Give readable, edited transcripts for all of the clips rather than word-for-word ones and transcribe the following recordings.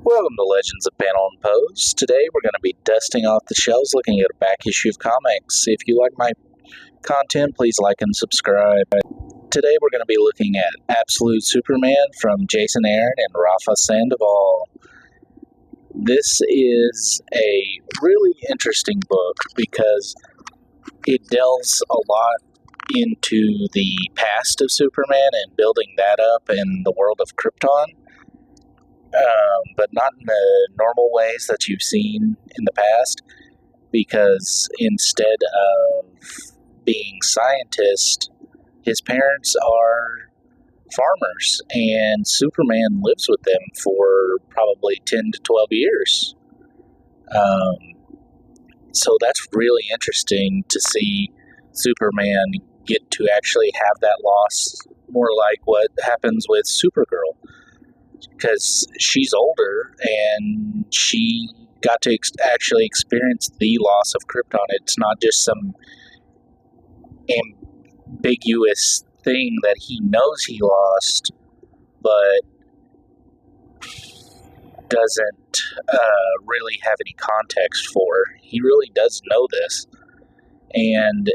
Welcome to Legends of Panel and Pose. Today we're going to be dusting off the shelves looking at a back issue of comics. If you like my content, please like and subscribe. Today we're going to be looking at Absolute Superman from Jason Aaron and Rafa Sandoval. This is a really interesting book because it delves a lot into the past of Superman and building that up in the world of Krypton. But not in the normal ways that you've seen in the past, because instead of being scientists, his parents are farmers, and Superman lives with them for probably 10 to 12 years. So that's really interesting to see Superman get to actually have that loss, more like what happens with Supergirl. Because she's older and she got to actually experience the loss of Krypton. It's not just some ambiguous thing that he knows he lost, but doesn't really have any context for. He really does know this. And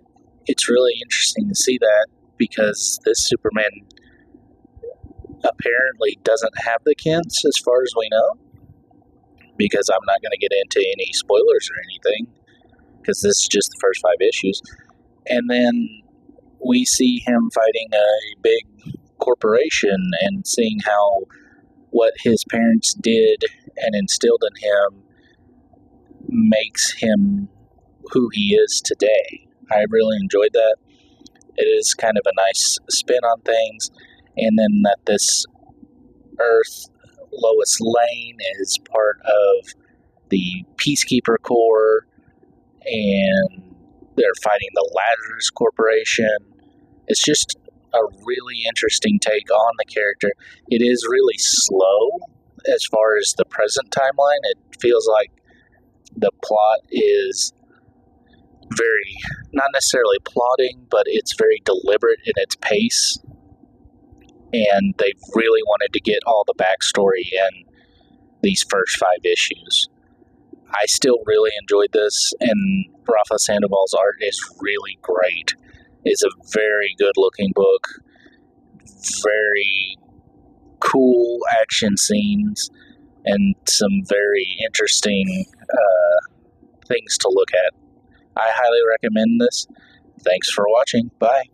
it's really interesting to see that, because this Superman apparently doesn't have the Kents as far as we know, because I'm not going to get into any spoilers or anything, because this is just the first 5 issues. And then we see him fighting a big corporation and seeing how what his parents did and instilled in him makes him who he is today. I really enjoyed that. It is kind of a nice spin on things. And then that this Earth, Lois Lane, is part of the Peacekeeper Corps, and they're fighting the Lazarus Corporation. It's just a really interesting take on the character. It is really slow as far as the present timeline. It feels like the plot is very, not necessarily plotting, but it's very deliberate in its pace. And they really wanted to get all the backstory in these first 5 issues. I still really enjoyed this, and Rafa Sandoval's art is really great. It's a very good-looking book, very cool action scenes, and some very interesting things to look at. I highly recommend this. Thanks for watching. Bye.